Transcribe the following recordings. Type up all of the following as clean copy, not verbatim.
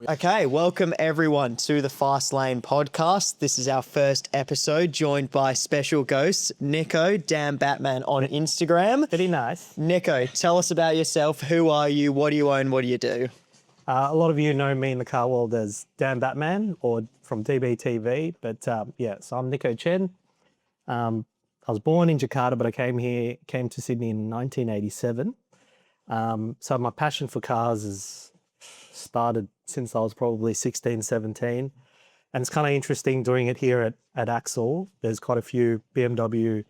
Okay, welcome everyone to the Fast Lane podcast. This is our first episode, joined by special ghosts, Nico, DAMMNN on Instagram. Pretty nice. Nico, tell us about yourself. Who are you? What do you own? What do you do? A lot of you know me in the car world as DAMMNN or from DBTV, but so I'm Nico Chen. I was born in Jakarta, but I came to Sydney in 1987. So my passion for cars has started since I was probably 16, 17. And it's kind of interesting doing it here at Axel. There's quite a few BMW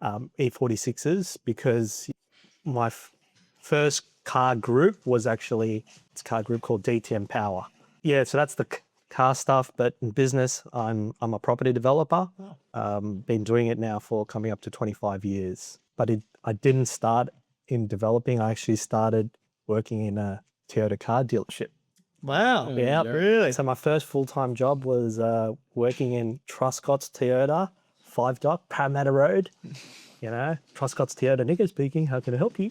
E46s because my first car group was actually, it's a car group called DTM Power. Yeah, so that's the car stuff, but in business, I'm a property developer. Been doing it now for coming up to 25 years. But I didn't start in developing. I actually started working in a Toyota car dealership. Wow. Yeah, really? So my first full-time job was working in Truscott's Toyota, 5 Dock, Parramatta Road. You know, Truscott's Toyota. Nico speaking. How can I help you?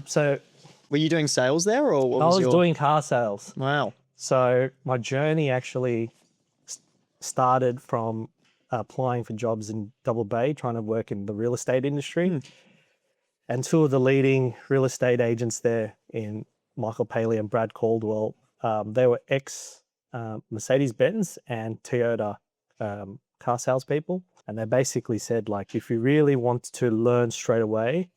So Were you doing sales there, or what I was your... doing car sales. Wow. So my journey actually started from applying for jobs in Double Bay, trying to work in the real estate industry. And two of the leading real estate agents there in Michael Paley and Brad Caldwell, they were ex-Mercedes-Benz and Toyota car salespeople. And they basically said, like, if you really want to learn straight away,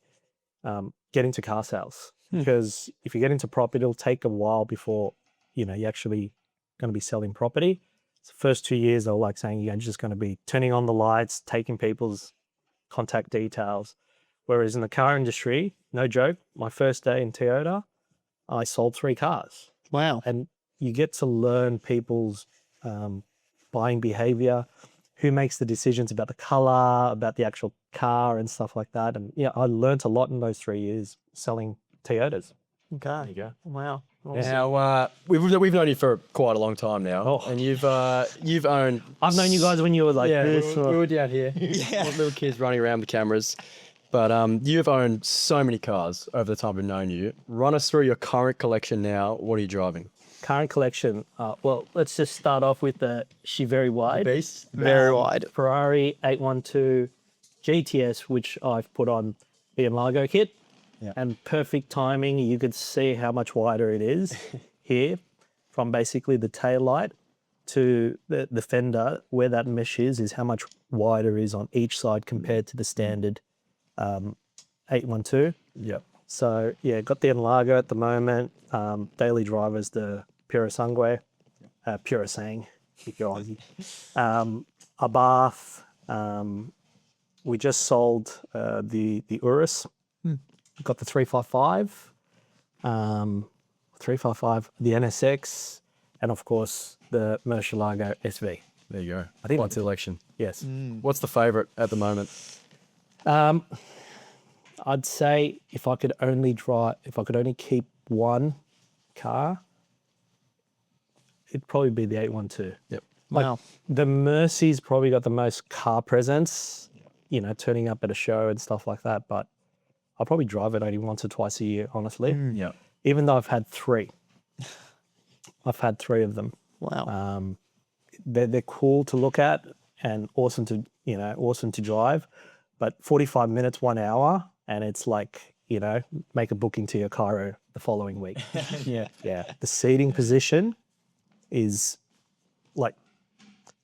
get into car sales. Because if you get into property, it'll take a while before, you're actually going to be selling property. So the first 2 years, they were like saying you're just going to be turning on the lights, taking people's contact details. Whereas in the car industry, no joke, my first day in Toyota, I sold 3 cars. Wow. And you get to learn people's buying behavior, who makes the decisions about the color, about the actual car and stuff like that. And yeah, I learned a lot in those 3 years selling Toyotas. Okay. There you go. Wow. Now, we've known you for quite a long time now, and you've owned... I've known you guys when you were like this. we were down here, little kids running around with cameras. But you've owned so many cars over the time we've known you. Run us through your current collection now. What are you driving? Current collection. Well, let's just start off with the very wide. Beast? Very wide. Ferrari 812 GTS, which I've put on the Largo kit. Yeah. And perfect timing. You could see how much wider it is here from basically the tail light to the fender. Where that mesh is how much wider it is on each side compared to the standard 812. Yep. So yeah, got the Largo at the moment. Daily drivers, the Pura Sangue, Pura Sang, if you're Aussie. Abarth. We just sold the Urus. Got the 355, the NSX, and of course the Murcielago SV. There you go. I think Quite the selection. Yes. What's the favourite at the moment? I'd say if I could only keep one car, it'd probably be the 812. Yep. Wow. The Mercy's probably got the most car presence, turning up at a show and stuff like that, but I'll probably drive it only once or twice a year, honestly. Yep. Even though I've had 3. I've had 3 of them. Wow. They're cool to look at and awesome to drive, but 45 minutes, 1 hour, and it's like, make a booking to your Cairo the following week. Yeah. Yeah. The seating position is like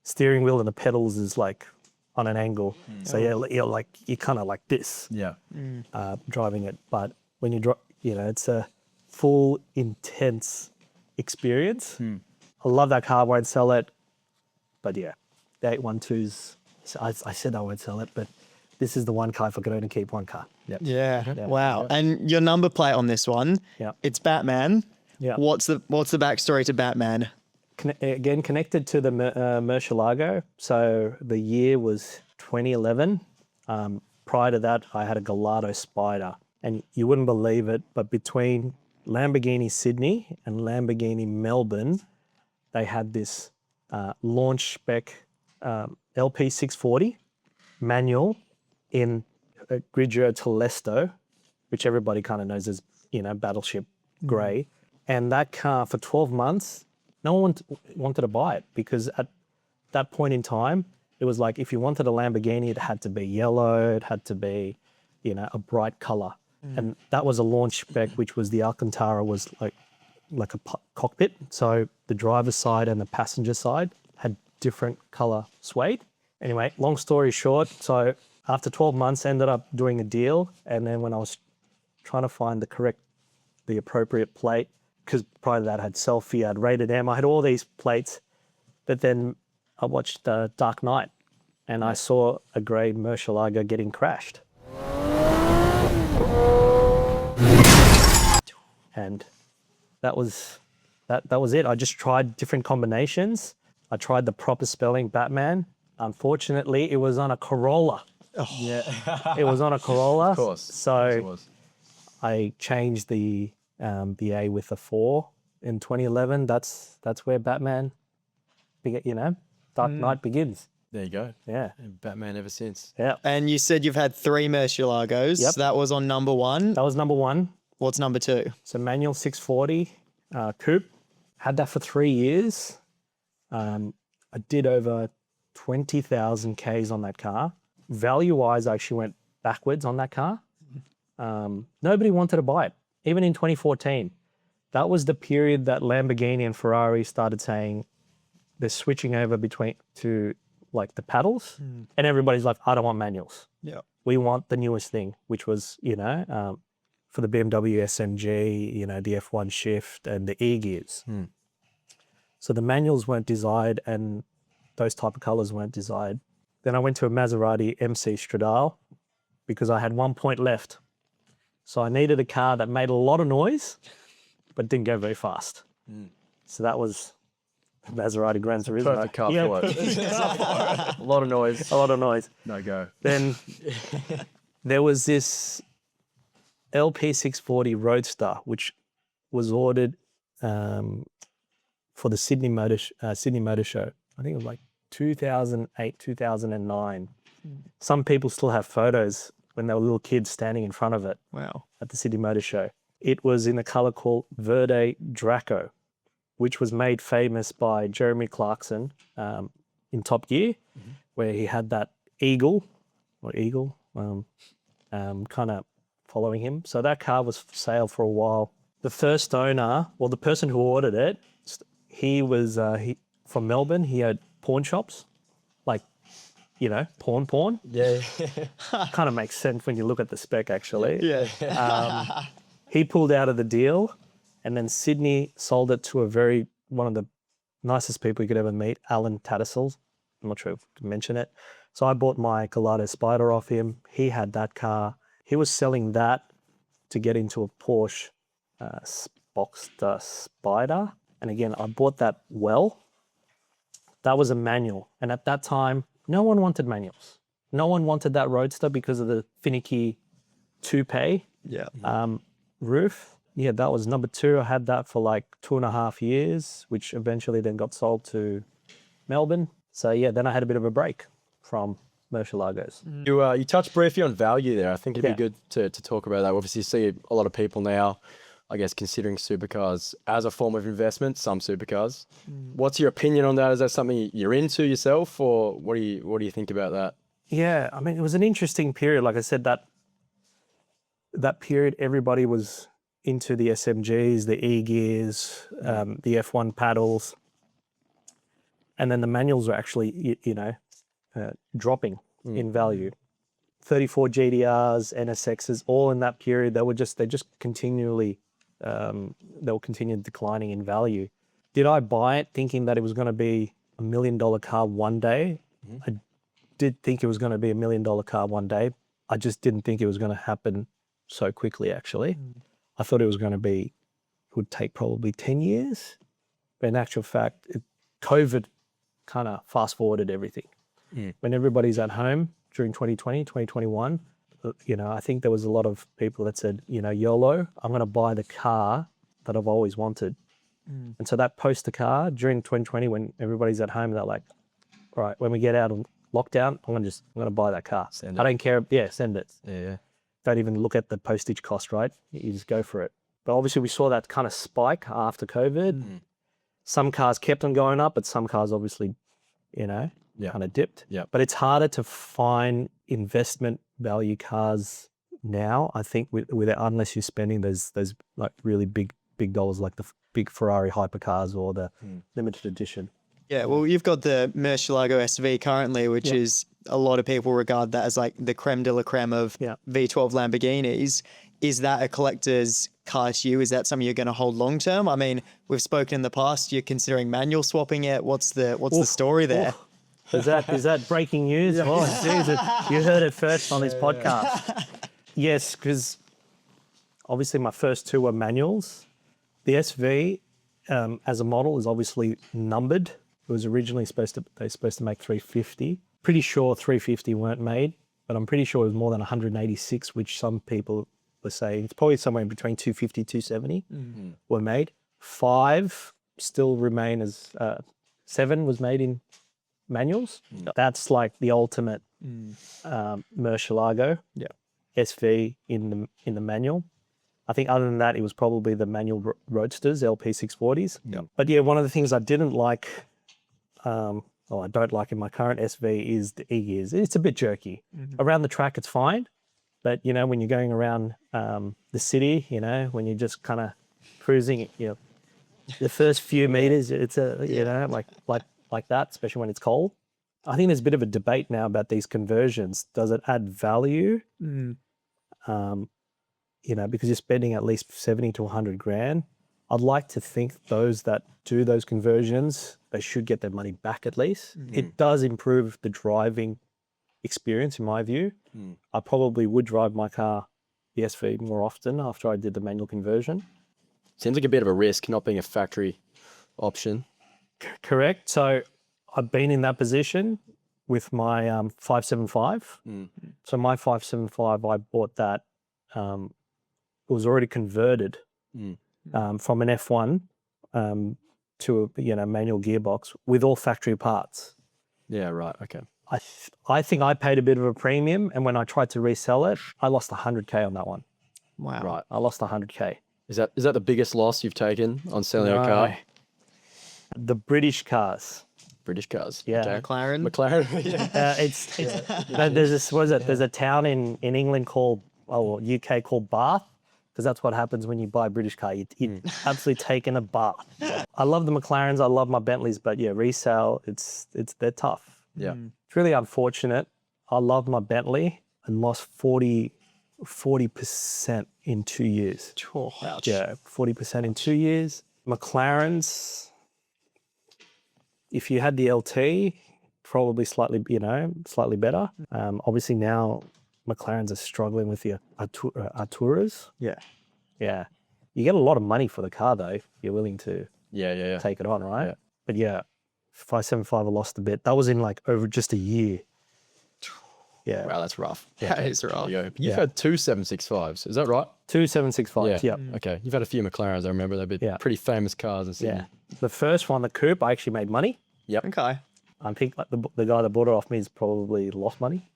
steering wheel and the pedals is like on an angle. So you're kind of like this. Yeah. Driving it, but when you drive, it's a full intense experience. I love that car. Won't sell it, but yeah, the 812s. I said I won't sell it, but this is the one car if I could only keep one car. Yep. Yeah. Wow. And your number plate on this one, it's Batman. Yeah. What's the backstory to Batman? Again, connected to the Murcielago. So the year was 2011. Prior to that, I had a Gallardo Spider, and you wouldn't believe it, but between Lamborghini Sydney and Lamborghini Melbourne, they had this launch spec LP640 manual in Grigio Telesto, which everybody kind of knows as, Battleship Grey. And that car for 12 months, no one wanted to buy it because at that point in time, it was like if you wanted a Lamborghini, it had to be yellow, it had to be, a bright color. And that was a launch spec, which was the Alcantara was like a cockpit. So the driver's side and the passenger side had different color suede. Anyway, long story short, so after 12 months, ended up doing a deal. And then when I was trying to find the appropriate plate, because prior to that I had Selfie, I had Rated M, I had all these plates. But then I watched Dark Knight and I saw a grey Murcielago getting crashed. And that was it. I just tried different combinations. I tried the proper spelling Batman. Unfortunately, it was on a Corolla. Oh. Yeah. It was on a Corolla. Of course. So Of course it was. I changed the A with a 4 in 2011. That's where Batman, Dark Knight begins. There you go. Yeah. And Batman ever since. Yeah. And you said you've had 3 Murcielagos. Yep. That was on number 1. That was number 1. What's number 2? So manual 640 coupe. Had that for 3 years. I did over 20,000 Ks on that car. Value-wise, I actually went backwards on that car. Nobody wanted to buy it, even in 2014. That was the period that Lamborghini and Ferrari started saying they're switching over to like the paddles, and everybody's like, I don't want manuals. Yeah. We want the newest thing, which was, for the BMW SMG, the F1 shift and the e-gears. So the manuals weren't desired and those type of colors weren't desired. Then I went to a Maserati MC Stradale because I had 1 point left. So I needed a car that made a lot of noise, but didn't go very fast. So that was Maserati Gran Turismo. Perfect car Yeah. for it. A lot of noise. A lot of noise. No go. Then there was this LP640 Roadster, which was ordered for the Sydney Motor Show. I think it was like 2008, 2009. Some people still have photos when they were little kids standing in front of it. Wow. At the Sydney Motor Show. It was in a color called Verde Draco, which was made famous by Jeremy Clarkson in Top Gear, where he had that eagle kind of following him. So that car was for sale for a while. The first owner, well, the person who ordered it, he was from Melbourne. He had pawn shops, like, porn. Yeah. Kind of makes sense when you look at the spec, actually. Yeah. He pulled out of the deal, and then Sydney sold it to one of the nicest people you could ever meet, Alan Tattersall. I'm not sure if I can mention it. So I bought my Gallardo Spider off him. He had that car. He was selling that to get into a Porsche Boxster Spider. And again, I bought that That was a manual. And at that time, no one wanted manuals. No one wanted that Roadster because of the finicky toupe Yeah. roof. Yeah, that was number 2. I had that for like 2.5 years, which eventually then got sold to Melbourne. So yeah, then I had a bit of a break from Murcielagos. You touched briefly on value there. I think it'd Yeah. be good to talk about that. Obviously, you see a lot of people now, I guess, considering supercars as a form of investment, some supercars. What's your opinion on that? Is that something you're into yourself, or what do you think about that? Yeah, I mean, it was an interesting period. Like I said, that period, everybody was into the SMGs, the e-gears, the F1 paddles. And then the manuals were actually, dropping in value. 34 GDRs, NSXs, all in that period, they just continually, they were continuing declining in value. Did I buy it thinking that it was going to be $1 million car one day? I did think it was going to be $1 million car one day. I just didn't think it was going to happen so quickly, actually. I thought it would take probably 10 years. But in actual fact, COVID kind of fast forwarded everything. When everybody's at home during 2020, 2021, I think there was a lot of people that said, YOLO, I'm going to buy the car that I've always wanted. And so that poster car during 2020, when everybody's at home, they're like, all right, when we get out of lockdown, I'm going to buy that car. Send it. I don't care. Yeah, send it. Yeah. Don't even look at the postage cost, right? You just go for it. But obviously we saw that kind of spike after COVID. Some cars kept on going up, but some cars obviously, kind of dipped. Yeah. But it's harder to find investment value cars now, I think, unless you're spending those like really big dollars, like the big Ferrari hypercars or the limited edition. Yeah, well, you've got the Murcielago SV currently, which is a lot of people regard that as like the creme de la creme of V12 Lamborghinis. Is that a collector's car to you? Is that something you're going to hold long term? I mean, we've spoken in the past. You're considering manual swapping it. What's the story there? Is that breaking news? Oh, Jesus, you heard it first on this podcast. Yes, because obviously my first two were manuals. The SV as a model is obviously numbered. It was originally supposed to make 350. Pretty sure 350 weren't made, but I'm pretty sure it was more than 186, which some people were saying it's probably somewhere in between 250, 270 were made. 5 still remain as 7 was made in manuals. That's like the ultimate Murcielago SV in the manual. I think other than that, it was probably the manual Roadsters, LP640s. But yeah, one of the things I didn't like, I don't like in my current SV is the e-gears. It's a bit jerky. Around the track, it's fine. But, when you're going around the city, when you're just kind of cruising, the first few meters, it's like that, especially when it's cold. I think there's a bit of a debate now about these conversions. Does it add value? Because you're spending at least 70 to 100 grand. I'd like to think those that do those conversions, they should get their money back at least. It does improve the driving experience, in my view. I probably would drive my car, the SV, more often after I did the manual conversion. Seems like a bit of a risk not being a factory option. Correct. So I've been in that position with my 575. So my 575, I bought that. It was already converted from an F1 to a manual gearbox with all factory parts. Yeah, right. Okay. I think I paid a bit of a premium, and when I tried to resell it, I lost 100K on that one. Wow. Right. I lost 100K. Is that the biggest loss you've taken on selling a car? The British cars. British cars. Yeah. Okay. McLaren. Yeah. There's a town in England UK called Bath, because that's what happens when you buy a British car. You absolutely take in a bath. I love the McLarens. I love my Bentleys, but resale, they're tough. Yeah. It's really unfortunate. I love my Bentley and lost 40% in 2 years. Ouch. Yeah, 40% in 2 years. McLarens, if you had the LT, probably slightly better. Obviously now McLarens are struggling with the Arturas. Yeah. Yeah. You get a lot of money for the car though, if you're willing to Yeah. take it on, right? Yeah. But yeah, 575 I lost a bit. That was in like over just a year. Yeah. Wow, that's rough. That is rough. You've had 2 765s, is that right? 2 765s, yeah. Okay. You've had a few McLarens, I remember. They've been pretty famous cars in Sydney. Yeah. The first one, the coupe, I actually made money. Yep. Okay. I think like the guy that bought it off me has probably lost money.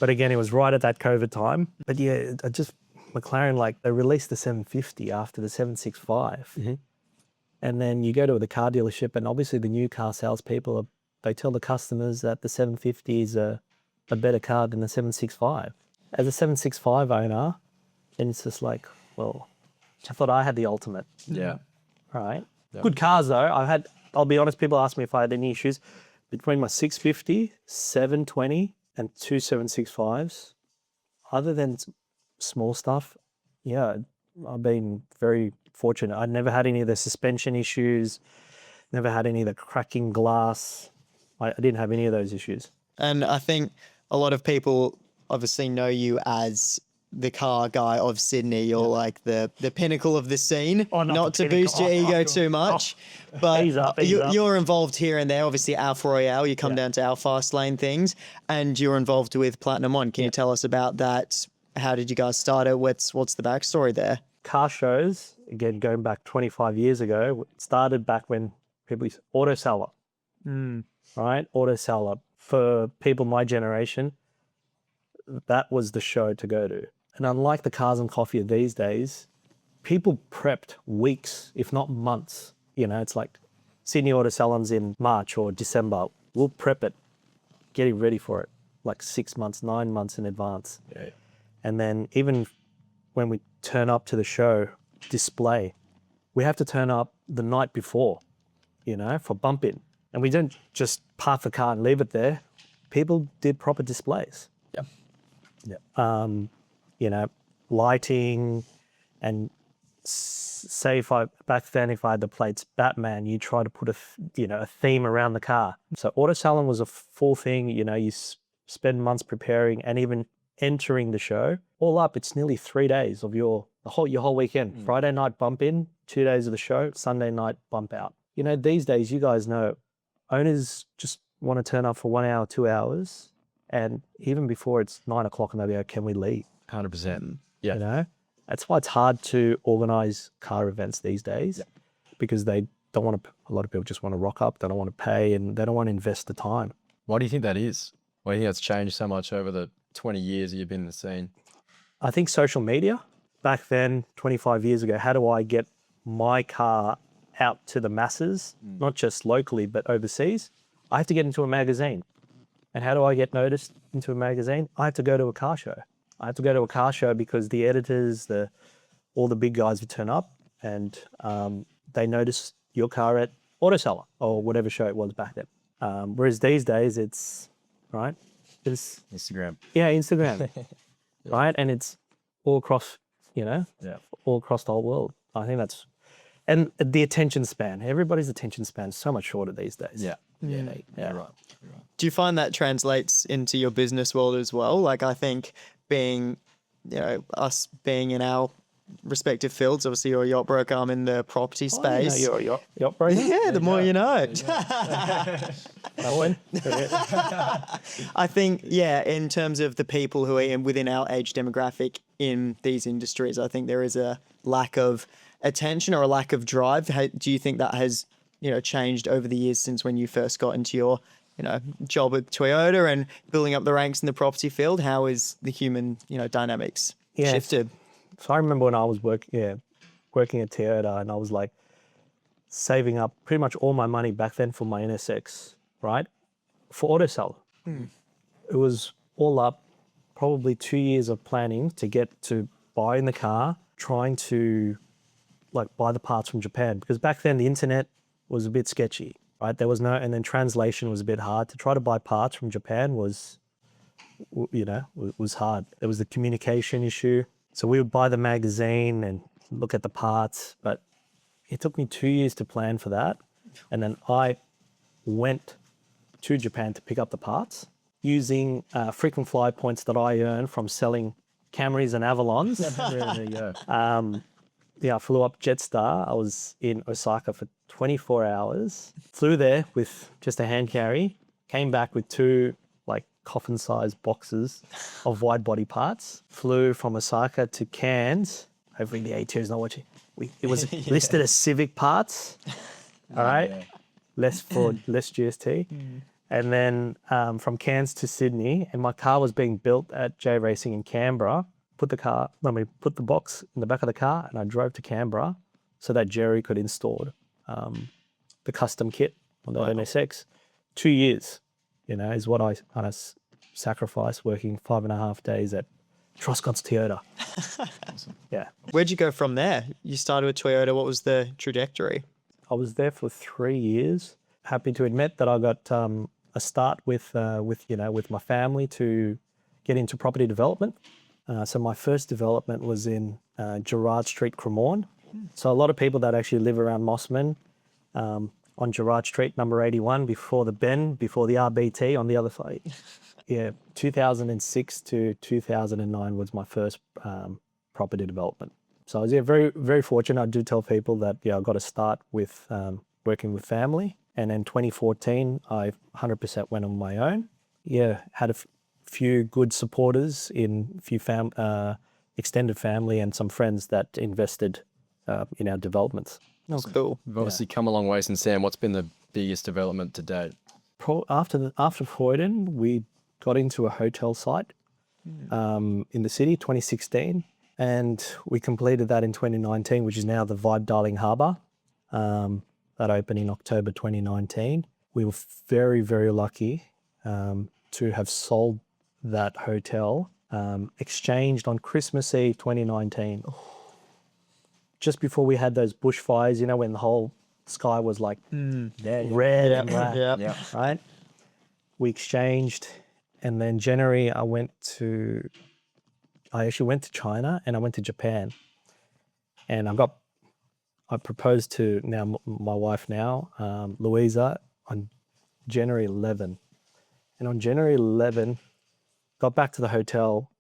But again, it was right at that COVID time. But yeah, McLaren, they released the 750 after the 765. And then you go to the car dealership, and obviously the new car salespeople, they tell the customers that the 750 is a better car than the 765. As a 765 owner, then it's just like, well, I thought I had the ultimate. Yeah. Right? Yeah. Good cars though. I'll be honest, people ask me if I had any issues between my 650, 720 and 2 765s. Other than small stuff, yeah, I've been very fortunate. I never had any of the suspension issues, never had any of the cracking glass. I didn't have any of those issues. And I think a lot of people obviously know you as the car guy of Sydney. You're like the pinnacle of the scene. Oh, not to boost your ego too much, but Ease up. you're involved here and there. Obviously, Alpha Royale, you come down to our fast lane things, and you're involved with BATM4N. Can you tell us about that? How did you guys start it? What's the backstory there? Car shows, again, going back 25 years ago, started back when people used auto seller, right? Auto seller. For people my generation, that was the show to go to. And unlike the Cars and Coffee of these days, people prepped weeks, if not months. You know, it's like Sydney Auto Salon's in March or December. We'll prep it, getting ready for it, like 6 months, 9 months in advance. Yeah. And then even when we turn up to the show display, we have to turn up the night before, you know, for bump in. And we don't just park the car and leave it there. People did proper displays. Yep. You know, lighting, and say if I had the plates Batman, you try to put a theme around the car. So Auto Salon was a full thing. You know, you spend months preparing and even entering the show. All up, it's nearly 3 days of your whole weekend. Friday night bump in, 2 days of the show, Sunday night bump out. You know, these days, you guys know, owners just want to turn up for 1 hour, 2 hours, and even before it's 9 o'clock, and they'll be like, "Can we leave?" 100%. Yeah. You know, that's why it's hard to organize car events these days, because they don't want to. A lot of people just want to rock up. They don't want to pay, and they don't want to invest the time. Why do you think that is? Why do you think that's changed so much over the 20 years that you've been in the scene? I think social media. Back then, 25 years ago, how do I get my car out to the masses, not just locally, but overseas? I have to get into a magazine. And how do I get noticed into a magazine? I have to go to a car show. I have to go to a car show because the editors, all the big guys would turn up, and they notice your car at Auto Salon or whatever show it was back then. Whereas these days, it's Instagram. Yeah, Instagram, right? And it's all across, all across the whole world. I think that's, and the attention span. Everybody's attention span is so much shorter these days. Yeah. Yeah. You're right. Do you find that translates into your business world as well? Like, I think us being in our respective fields, obviously you're a yacht broker, I'm in the property space. You're a yacht broker. Yeah, the more you know. Owen. I think, in terms of the people who are within our age demographic in these industries, I think there is a lack of attention or a lack of drive. Do you think that has, changed over the years since when you first got into your, job with Toyota and building up the ranks in the property field? How is the human, dynamics shifted? So I remember when I was working at Toyota, and I was like saving up pretty much all my money back then for my NSX, right? For Auto Salon. It was all up, probably 2 years of planning to get to buying the car, trying to buy the parts from Japan, because back then the internet was a bit sketchy, right? There was and then translation was a bit hard. To try to buy parts from Japan was hard. There was the communication issue. So we would buy the magazine and look at the parts, but it took me 2 years to plan for that. And then I went to Japan to pick up the parts using frequent flyer points that I earned from selling Camrys and Avalons. There you go. I flew up Jetstar. I was in Osaka for 24 hours, flew there with just a hand carry, came back with two coffin-sized boxes of wide-body parts, flew from Osaka to Cairns. Hopefully the A2 is not watching. It was listed as Civic parts, all right? Less Ford, less GST. And then from Cairns to Sydney, and my car was being built at J Racing in Canberra. Put the box in the back of the car, and I drove to Canberra so that Jerry could install the custom kit on the NSX. 2 years, is what I kind of sacrificed, working 5.5 days at Truscott's Toyota. Awesome. Yeah. Where'd you go from there? You started with Toyota. What was the trajectory? I was there for 3 years. Happy to admit that I got a start with my family to get into property development. So my first development was in Gerrard Street, Cremorne. So a lot of people that actually live around Mossman, on Gerrard Street, number 81, before the bend, before the RBT on the other side. 2006 to 2009 was my first property development. So I was very, very fortunate. I do tell people that I got to start with working with family. And in 2014, I 100% went on my own. Had a few good supporters in a few extended family and some friends that invested in our developments. That's cool. We've obviously come a long way since then. What's been the biggest development to date? After Croydon, we got into a hotel site in the city, 2016. And we completed that in 2019, which is now the Vibe Darling Harbour. That opened in October 2019. We were very, very lucky to have sold that hotel, exchanged on Christmas Eve 2019. Just before we had those bushfires, you know, when the whole sky was like red and black, right? We exchanged, and then January I actually went to China and I went to Japan, and I proposed to my wife now, Louisa, on January 11. And on January 11, got back to the hotel.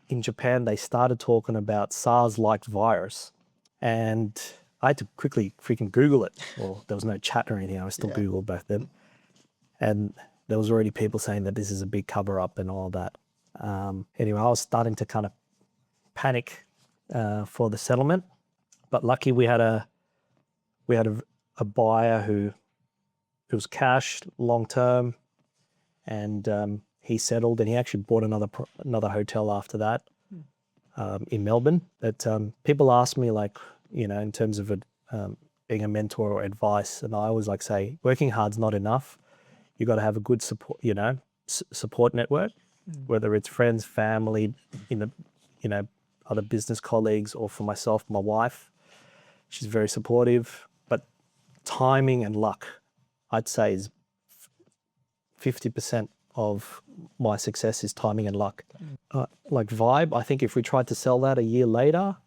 In Japan, they started talking about SARS-like virus. And I had to quickly freaking Google it. Well, there was no chat or anything. I was still Google back then. And there was already people saying that this is a big cover-up and all that. Anyway, I was starting to kind of panic for the settlement. But lucky we had a buyer who it was cash long term, and he settled, and he actually bought another hotel after that in Melbourne. But people ask me, like, you know, in terms of being a mentor or advice, and I always like say, working hard's not enough. You got to have a good support, you know, support network, whether it's friends, family, other business colleagues, or for myself, my wife. She's very supportive, but timing and luck, I'd say, is 50% of my success is timing and luck. Like Vibe, I think if we tried to sell that a year later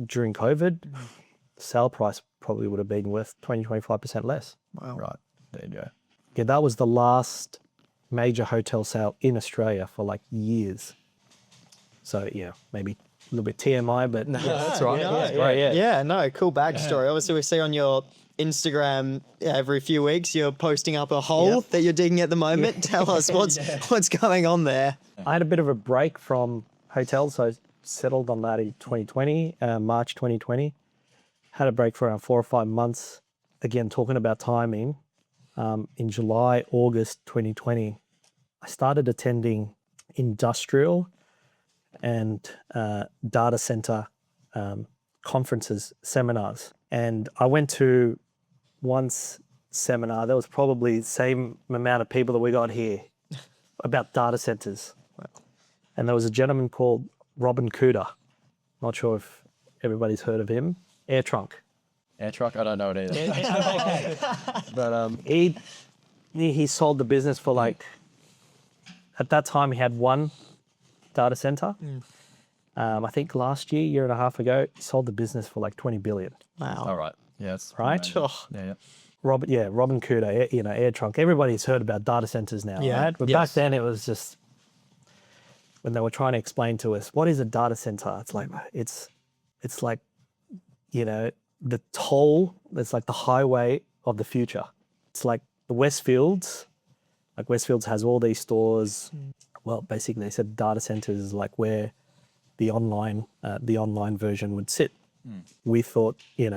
during COVID, the sale price probably would have been worth 20-25% less. Wow. Right. There you go. Yeah, that was the last major hotel sale in Australia for like years. So yeah, maybe a little bit TMI, but That's right. No, That's great. Yeah, no, cool backstory. Obviously, we see on your Instagram every few weeks you're posting up a hole that you're digging at the moment. Tell us what's going on there. I had a bit of a break from hotels, so I settled on that in 2020, March 2020. Had a break for around 4 or 5 months. Again, talking about timing, in July, August 2020, I started attending industrial and data center conferences, seminars. And I went to one seminar, there was probably the same amount of people that we got here about data centers. Wow. And there was a gentleman called Robin Cooter. Not sure if everybody's heard of him. Air Trunk. Air truck? I don't know what it is. But he sold the business for like, at that time he had one data center. I think last year and a half ago, he sold the business for like 20 billion. Wow. all right. Yes. Right? Yeah. Robin Cooter, Air Trunk. Everybody's heard about data centers now, right? But back then it was just, when they were trying to explain to us, what is a data center? It's like, it's like, the toll, it's like the highway of the future. It's like the Westfields, has all these stores. Well, basically they said data centers is like where the online version would sit. We thought, we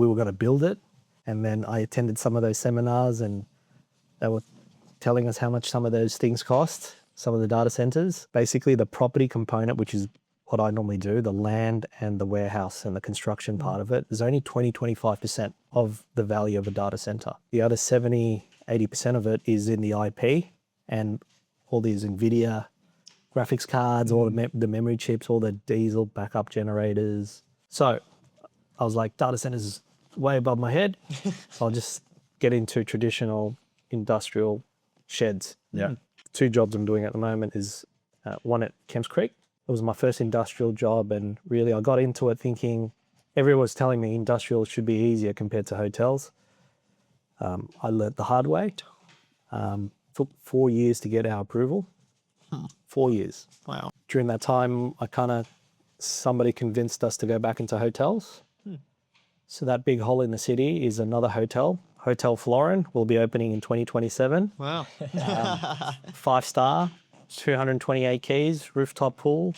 were going to build it. And then I attended some of those seminars and they were telling us how much some of those things cost, some of the data centers. Basically the property component, which is what I normally do, the land and the warehouse and the construction part of it, is only 20-25% of the value of a data center. The other 70-80% of it is in the IP and all these NVIDIA graphics cards, all the memory chips, all the diesel backup generators. So I was like, data centers is way above my head. I'll just get into traditional industrial sheds. Yeah. 2 jobs I'm doing at the moment is one at Kemps Creek. It was my first industrial job, and really I got into it thinking everyone was telling me industrial should be easier compared to hotels. I learnt the hard way. Took 4 years to get our approval. 4 years. Wow. During that time, somebody convinced us to go back into hotels. So that big hole in the city is another hotel. Hotel Florin will be opening in 2027. Wow. 5-star, 228 keys, rooftop pool,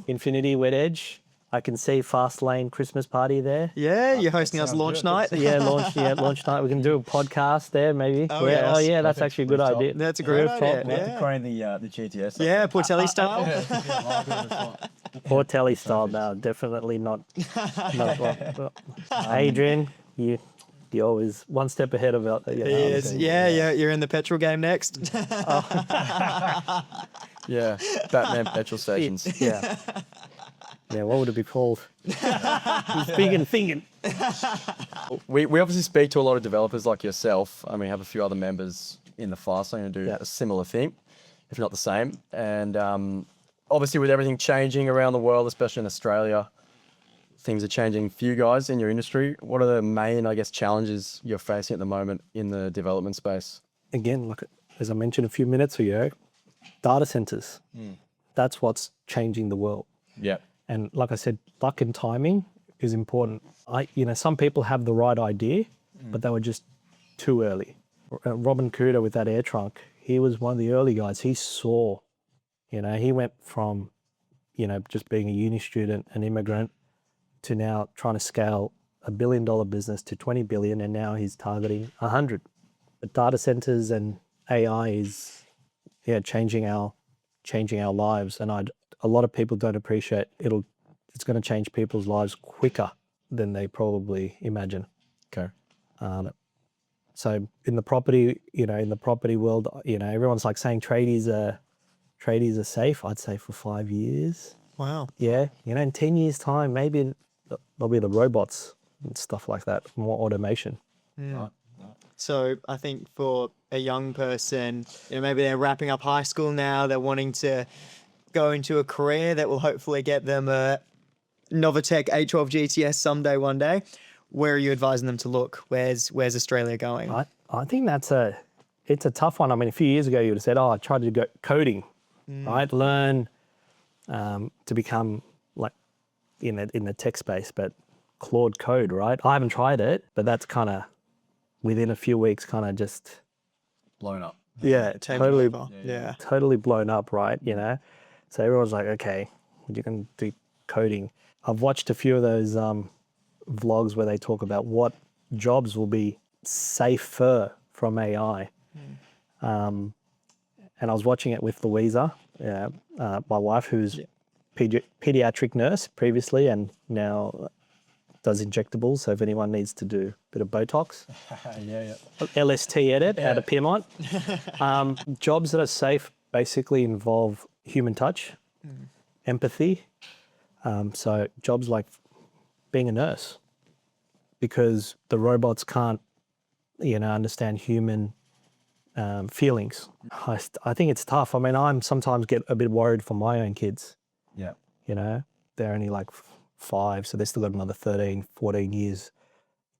infinity wet edge. I can see Fast Lane Christmas party there. Yeah, you're hosting us launch night. Launch night. We can do a podcast there, maybe. Oh, yes. That's actually a good idea. That's a great idea. To coin the GTS. Yeah, Portelli style. Or telly style now, definitely not. Adrian, you're always one step ahead of it. He is. Yeah, you're in the petrol game next. Yeah, Batman petrol stations. Yeah. Yeah, what would it be called? Thinking. We obviously speak to a lot of developers like yourself, and we have a few other members in the fast lane who do a similar thing, if not the same. And obviously with everything changing around the world, especially in Australia, things are changing for you guys in your industry. What are the main, I guess, challenges you're facing at the moment in the development space? Again, like as I mentioned a few minutes ago, data centers. That's what's changing the world. Yeah. And like I said, luck and timing is important. Some people have the right idea, but they were just too early. Robin Cooter with that air trunk, he was one of the early guys. He saw, he went from, just being a uni student, an immigrant, to now trying to scale $1 billion business to 20 billion, and now he's targeting 100. But data centers and AI is, changing our lives, and a lot of people don't appreciate it's going to change people's lives quicker than they probably imagine. Okay. So in the property world, everyone's like saying tradies are safe. I'd say for 5 years. Wow. Yeah. In 10 years time, maybe there'll be the robots and stuff like that, more automation. Right. So I think for a young person, maybe they're wrapping up high school now, they're wanting to go into a career that will hopefully get them a Novatec A12 GTS someday, one day. Where are you advising them to look? Where's Australia going? I think it's a tough one. I mean, a few years ago you would have said, I tried to go coding, right? Learn to become like in the tech space, but Claude Code, right? I haven't tried it, but that's kind of within a few weeks kind of just Blown up. Yeah, totally. Yeah. Totally blown up, right? So everyone's like, okay, you can do coding. I've watched a few of those vlogs where they talk about what jobs will be safer from AI. And I was watching it with Louisa, my wife, who's pediatric nurse previously and now does injectables. So if anyone needs to do a bit of Botox, LST edit out of Piedmont. Jobs that are safe basically involve human touch, empathy. So jobs like being a nurse, because the robots can't, understand human feelings. I think it's tough. I mean, I'm sometimes get a bit worried for my own kids. Yeah. They're only like 5, so they've still got another 13, 14 years.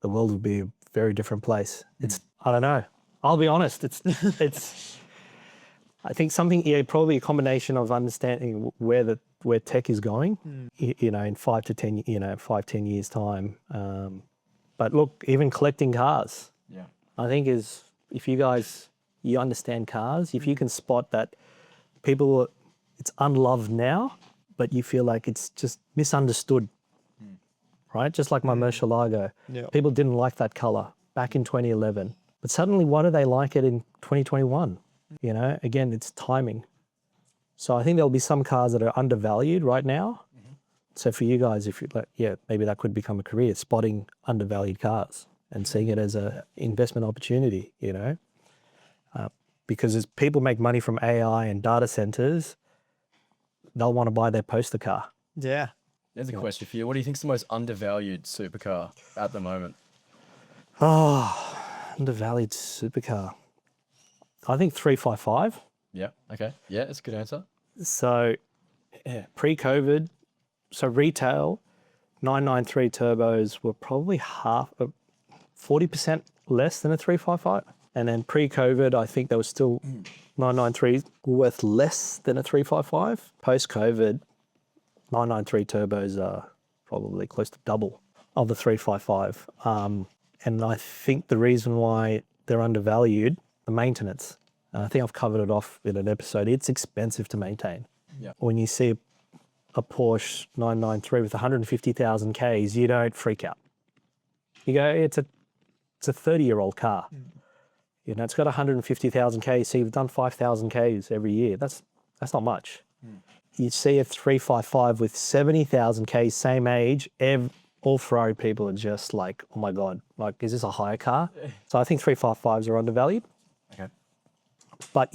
The world will be a very different place. I don't know. I'll be honest. It's. I think probably a combination of understanding where tech is going, in 5 to 10, 10 years time. But look, even collecting cars, I think if you guys, you understand cars, if you can spot that it's unloved now, but you feel like it's just misunderstood, right? Just like my Murcielago. Yeah. People didn't like that color back in 2011, but suddenly why do they like it in 2021? Again, it's timing. So I think there'll be some cars that are undervalued right now. So for you guys, if you maybe that could become a career, spotting undervalued cars and seeing it as a investment opportunity, because as people make money from AI and data centers, they'll want to buy their poster car. Yeah. There's a question for you. What do you think is the most undervalued supercar at the moment? Oh, undervalued supercar. I think 355. Yeah. Okay. Yeah, that's a good answer. So pre-COVID, retail 993 turbos were probably 40% less than a 355. And then pre-COVID, I think there was still 993s worth less than a 355. Post-COVID, 993 turbos are probably close to double of the 355. And I think the reason why they're undervalued, the maintenance. And I think I've covered it off in an episode. It's expensive to maintain. Yeah. When you see a Porsche 993 with 150,000 Ks, you don't freak out. You go, it's a 30-year-old car. It's got 150,000 Ks. So you've done 5,000 Ks every year. That's not much. you see a 355 with 70,000 K, same age, all Ferrari people are just like, oh my God, like, is this a hire car? So I think 355s are undervalued. Okay. But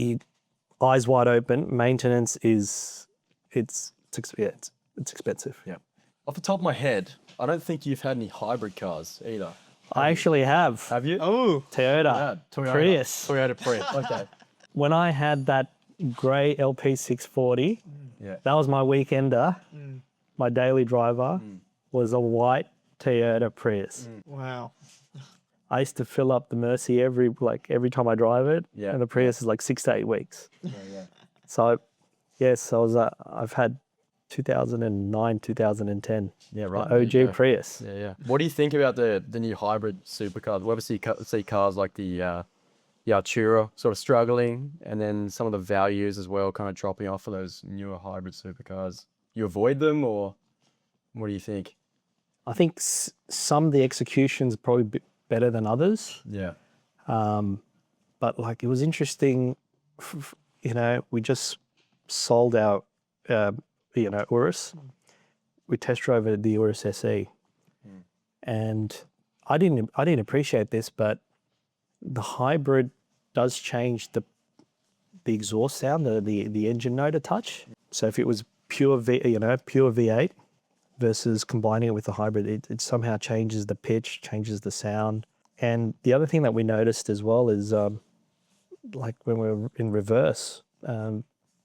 eyes wide open, maintenance is, it's expensive. Yeah. Off the top of my head, I don't think you've had any hybrid cars either. I actually have. Have you? Oh, Toyota Prius. Toyota Prius. Okay. When I had that grey LP640, Yeah. that was my weekender. My daily driver was a white Toyota Prius. wow. I used to fill up the Mercy every time I drive it, Yeah. and the Prius is like 6 to 8 weeks. Yeah. So, yes, I've had 2009, 2010. Yeah, right. OG Prius. Yeah. What do you think about the new hybrid supercars? We obviously see cars like the Artura sort of struggling, and then some of the values as well kind of dropping off for those newer hybrid supercars. You avoid them, or what do you think? I think some of the execution's probably better than others. Yeah. But like, it was interesting, we just sold our, Urus. We test drove the Urus SE, and I didn't appreciate this, but the hybrid does change the exhaust sound, the engine note a touch. So if it was pure V8 versus combining it with the hybrid, it somehow changes the pitch, changes the sound. And the other thing that we noticed as well is like when we're in reverse,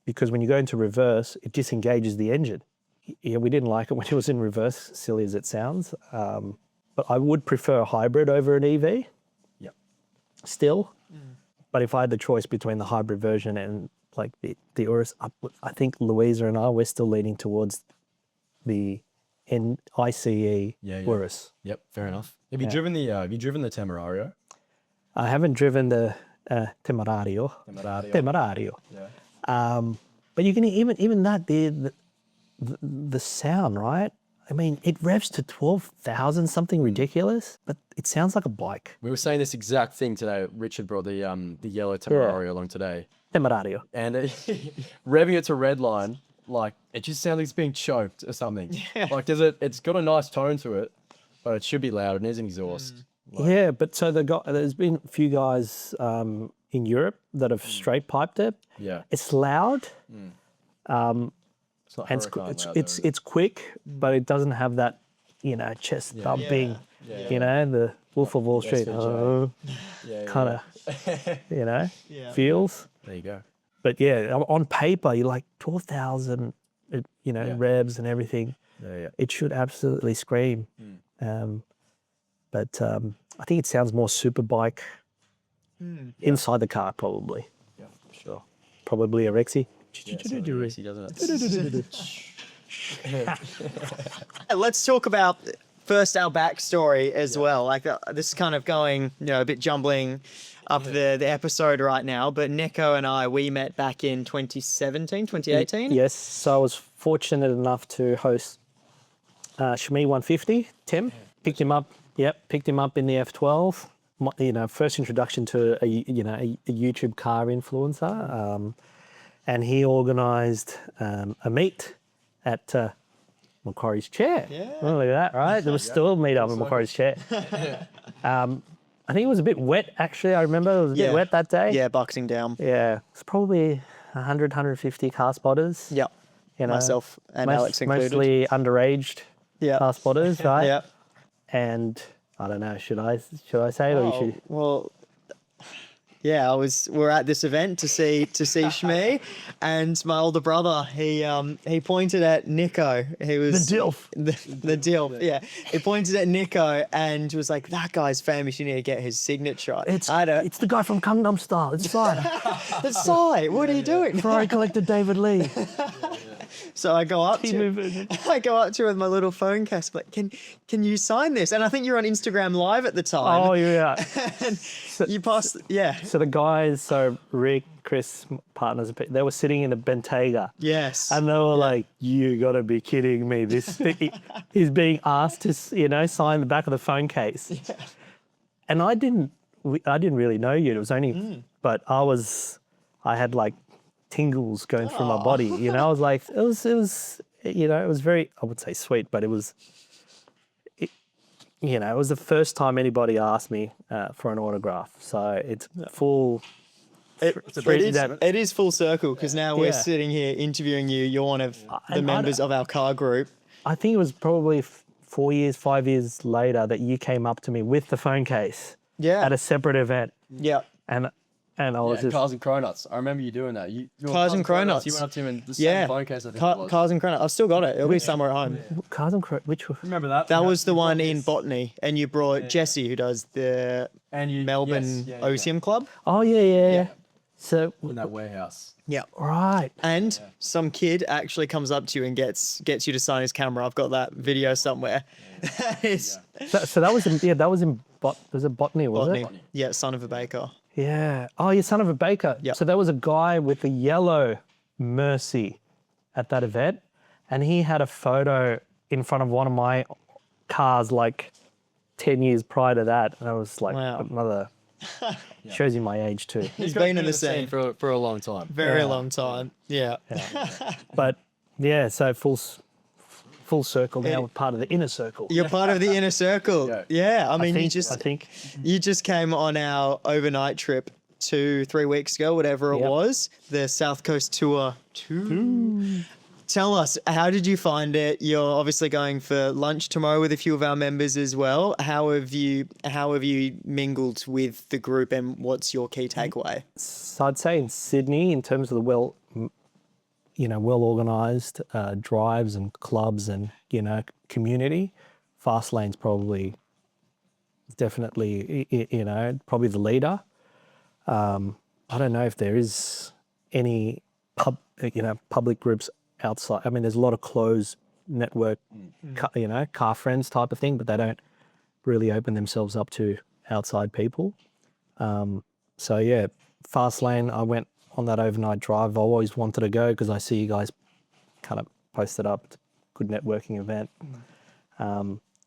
because when you go into reverse, it disengages the engine. Yeah, we didn't like it when it was in reverse, silly as it sounds. But I would prefer a hybrid over an EV. Yep. Still. But if I had the choice between the hybrid version and like the Urus, I think Louisa and we're still leaning towards the ICE Urus. Yep, fair enough. Have you driven the Temerario? I haven't driven the Temerario. Yeah. But you can even that the sound, right? I mean, it revs to 12,000, something ridiculous, but it sounds like a bike. We were saying this exact thing today. Richard brought the yellow Temerario along today. Temerario. And revving it to redline, like, it just sounds like it's being choked or something. Yeah. Like, it's got a nice tone to it, but it should be loud. It needs an exhaust. Yeah, but so there's been a few guys in Europe that have straight piped it. Yeah. It's loud. It's not And hurricane loud, though, is it? it's quick, but it doesn't have that, chest thumping, the Wolf of Wall Street kind of, feels. There you go. But yeah, on paper, you're like 12,000, revs and everything. Yeah. It should absolutely scream. But I think it sounds more superbike inside the car, probably. Yeah, for sure. Probably a Rexy. Yeah, so Rexy, doesn't it? Let's talk about first our backstory as well. Like this is kind of going, a bit jumbling up the episode right now. But Nico and we met back in 2017, 2018. Yes. So I was fortunate enough to host Shmi 150. Tim picked him up. Yep, picked him up in the F12. First introduction to a YouTube car influencer. And he organised a meet at Macquarie's Chair. Yeah. Oh, look at that, right? There was still a meet up at Macquarie's Chair. I think it was a bit wet, actually. I remember it was a bit wet that day. Yeah, Boxing Down. Yeah. It's probably 100, 150 car spotters. Yep. Myself and Alex included. Mostly underaged car spotters, right? Yeah. And I don't know, should I say it or you should? Well, yeah, we're at this event to see Shmi, and my older brother, he pointed at Nico. He was The DILF. The DILF, yeah. He pointed at Nico and was like, "That guy's famous. You need to get his signature." It's the guy from Gangnam Style. It's Sai. That's Sai. What are you doing? Ferrari collector David Lee. So I go up to him with my little phone case, like, can you sign this? And I think you're on Instagram Live at the time. Oh, yeah. And you passed, So the guys, Rick, Chris, partners, they were sitting in a Bentayga. Yes. And they were like, "You got to be kidding me! He's being asked to, sign the back of the phone case." Yeah. And I didn't really know you. It was only, but I had like tingles going through my body. You know, I was like, it was, you know, it was very, I would say sweet, but it was, you know, it was the first time anybody asked me for an autograph. So it's full. It is full circle because now we're Yeah. sitting here interviewing you. You're one of the members of our car group. I think it was probably 4 years, 5 years later that you came up to me with the phone case Yeah. at a separate event. Yeah. And I was just, Cars and Cronuts. I remember you doing that. Cars and Cronuts. You went up to him in the Yeah. same phone case, I think it was. Cars and Cronuts. I've still got it. It'll be somewhere at home. Cars and which one? Remember that? That was the one in Botany, and you brought Jesse, who does the and you, Melbourne yes, Ocean Club. Oh, yeah. So, in that warehouse. Yeah. right. And some kid actually comes up to you and gets you to sign his camera. I've got that video somewhere. It's So that was in was it Botany, was Botany. it? Yeah, son of a baker. Yeah. Oh, you're son of a baker. Yeah. So there was a guy with a yellow Mercy at that event, and he had a photo in front of one of my cars like 10 years prior to that. And I was like, Wow. another, shows you my age too. He's been in the scene for for a long time. very long time. Yeah. But yeah, so full circle now, we're part of the inner circle. You're part of the inner circle. Yeah. Yeah. I mean, I you think just came on our overnight trip 2-3 weeks ago, whatever it Yep. was, the South Coast Tour 2. Tell us, how did you find it? You're obviously going for lunch tomorrow with a few of our members as well. How have you mingled with the group, and what's your key takeaway? So I'd say in Sydney, in terms of the well organised drives and clubs and community, Fastlane's probably definitely probably the leader. I don't know if there is any public groups outside. I mean, there's a lot of closed network, car friends type of thing, but they don't really open themselves up to outside people. So yeah, Fastlane, I went on that overnight drive. I always wanted to go because I see you guys kind of posted up. It's a good networking event.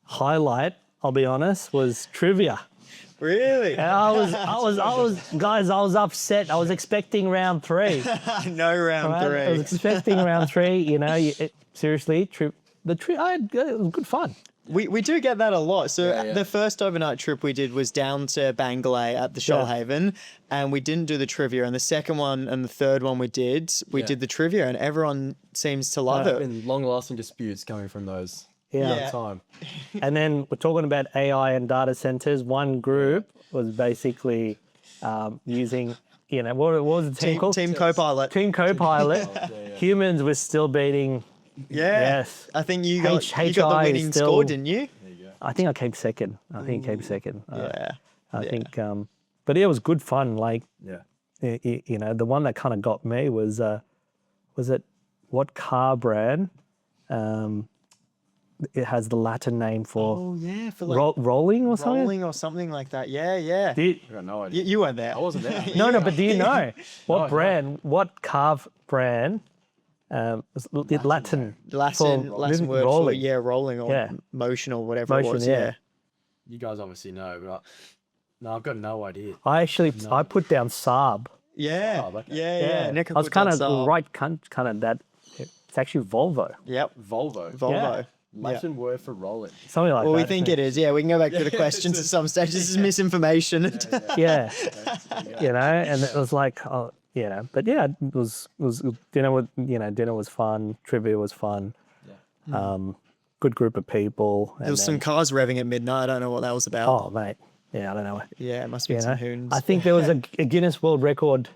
Highlight, I'll be honest, was trivia. Really? I was, guys, I was upset. I was expecting round 3. No round Right? I was 3. expecting round 3. Seriously, it was good fun. We do get that a lot. So Yeah. the first overnight trip we did was down to Bangalore at the Shoalhaven, and we didn't do the trivia. And the second one and the third one we did the trivia, and everyone seems to love There it. have been long-lasting disputes coming from those. Yeah. Time. And then we're talking about AI and data centers. One group was basically using, what was the team called? Team Copilot. Team Copilot. Humans were still beating. Yeah. Yes. I think you got HI the winning still- score, didn't you? I think I came second. Yeah. I think, but yeah, it was good fun. Like, Yeah. the one that kind of got me was it what car brand? It has the Latin name for Oh yeah, for like rolling or something. rolling or something like that. Yeah, yeah. Do you- I got no idea. You weren't there. I wasn't there. no, but do you know what No, brand? What car brand? Latin Latin word for rolling. rolling or Yeah. motion or whatever it Motion, was. yeah. You guys obviously know, but I've got no idea. I put down Saab. Yeah. Oh, okay. Yeah. Nick I was put kind that of up. right, kind of that. It's actually Volvo, Yep. Volvo. Volvo. Latin word for rolling. something like Well, that. we think it is. Yeah, we can go back to the questions at some stage. This is misinformation. Yeah, and it was like, but yeah, it was dinner with dinner was fun, trivia was fun, good group of people. There was some cars revving at midnight. I don't know what that was about. Oh mate, yeah, I don't know. Yeah, it must be some hoons. I think there was a Guinness World Record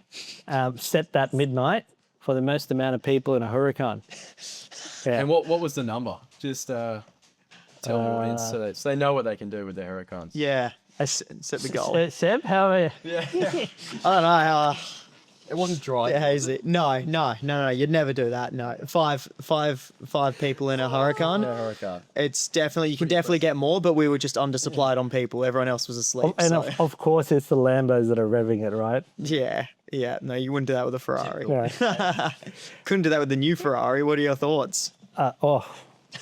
set that midnight for the most amount of people in a hurricane. Yeah. And what was the number? Just tell the audience so they know what they can do with their hurricanes. Yeah. Set the goal. Seb, how are you? I don't know how. It wasn't dry. Bit hazy. No. You'd never do that. No. Five people in a hurricane. No hurricane. It's definitely, you can definitely get more, but we were just undersupplied on people. Everyone else was asleep. And so. of course, it's the Lambos that are revving it, right? Yeah. No, you wouldn't do that with a Ferrari. Yeah. Couldn't do that with the new Ferrari. What are your thoughts? Oh,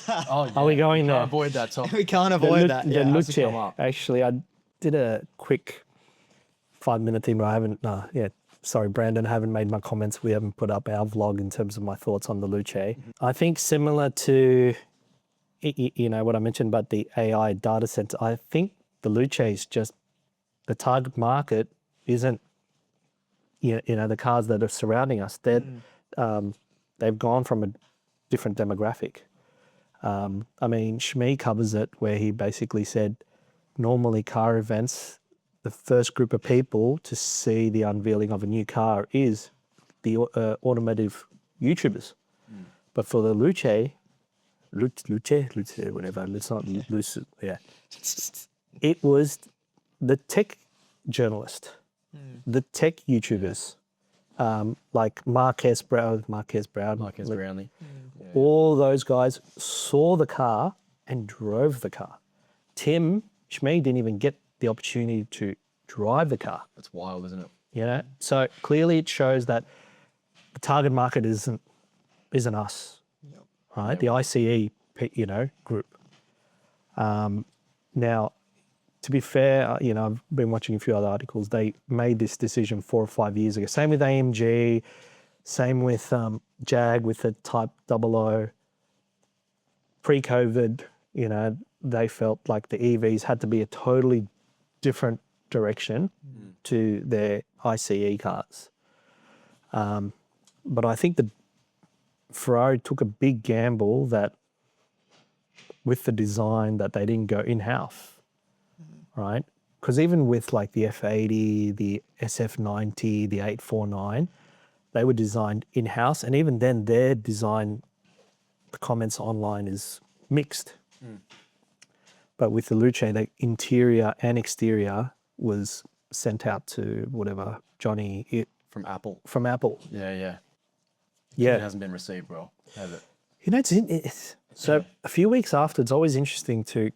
yeah. Are we going there? Can't avoid that topic. We can't avoid that. The Yeah. How's it come Luce. up? Actually, I did a quick 5-minute thing, but I haven't. sorry, Brandon, I haven't made my comments. We haven't put up our vlog in terms of my thoughts on the Luce. I think similar to, you know, what I mentioned about the AI data center, I think the Luce is just, the target market isn't, you know, the cars that are surrounding us. They've gone from a different demographic. I mean, Shmi covers it where he basically said, normally car events, the first group of people to see the unveiling of a new car is the automotive YouTubers. But for the Luce, whatever, let's not Luce, yeah. It was the tech journalist, the tech YouTubers, like Marquez Brownlee. All those guys saw the car and drove the car. Tim Schmee didn't even get the opportunity to drive the car. That's wild, isn't it? You know, so clearly it shows that the target market isn't us, right? The ICE, you know, group. Now, to be fair, you know, I've been watching a few other articles. They made this decision 4 or 5 years ago. Same with AMG, same with Jag with the Type 00. Pre-COVID, you know, they felt like the EVs had to be a totally different direction to their ICE cars. But I think the Ferrari took a big gamble that with the design that they didn't go in-house, right? Because even with like the F80, the SF90, the 849, they were designed in-house. And even then their design, the comments online is mixed. But with the Luce, the interior and exterior was sent out to whatever, Johnny. From Apple. From Apple. Yeah. Yeah. It hasn't been received well, has it? You know, so a few weeks after, it's always interesting to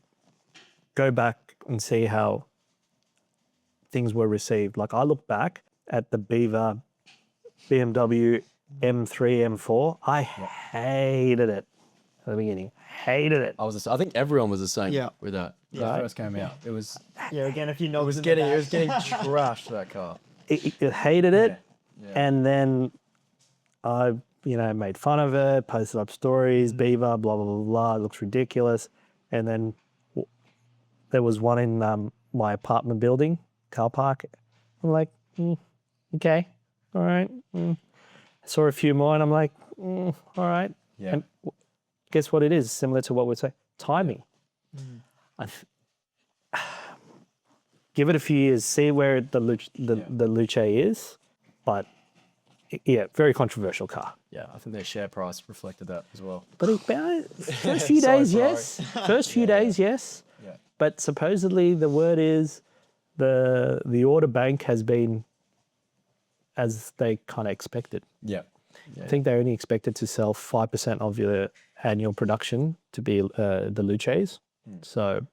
go back and see how things were received. Like I look back at the BMW M3, M4. I hated it at the beginning. Hated it. I think everyone was the same with that. When Right. it first came out. It was again, if you know, it was getting trashed, that car. It hated it. Yeah. And then I, you know, made fun of it, posted up stories, Beaver, blah, blah, blah, blah. It looks ridiculous. And then there was one in my apartment building, car park. I'm like, okay, all right. I saw a few more and I'm like, all right. Yeah. And guess what it is? Similar to what we'd say, timing. Give it a few years, see where the Luce is, but yeah, very controversial car. Yeah, I think their share price reflected that as well. But first few days, yes. First few days, yes. Yeah. But supposedly the word is the order bank has been as they kind of expected. Yeah. I think they only expected to sell 5% of your annual production to be the Luces. So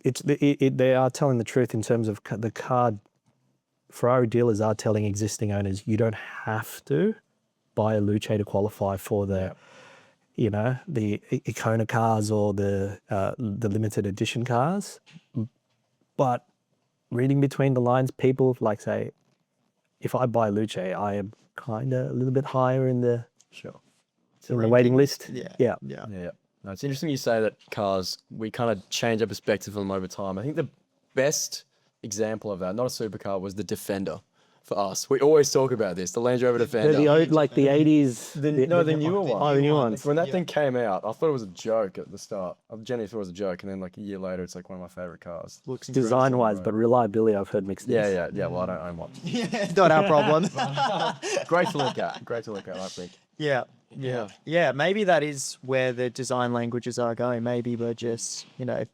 they are telling the truth in terms of the car. Ferrari dealers are telling existing owners, you don't have to buy a Luce to qualify for the, you know, the Icona cars or the limited edition cars. But reading between the lines, people like say, if I buy Luce, I am kind of a little bit higher in the waiting list. Yeah. No, it's interesting you say that cars, we kind of change our perspective on them over time. I think the best example of that, not a supercar, was the Defender for us. We always talk about this, the Land Rover Defender. Like the 80s. The newer one. Oh, the new ones. When that thing came out, I thought it was a joke at the start. Jenny thought it was a joke, and then like a year later, it's like one of my favorite cars. Design-wise, but reliability, I've heard mixed things. Yeah. Well, I don't own one. Not our problem. Great to look at, I think. Yeah, maybe that is where the design languages are going. Maybe we're just, you know,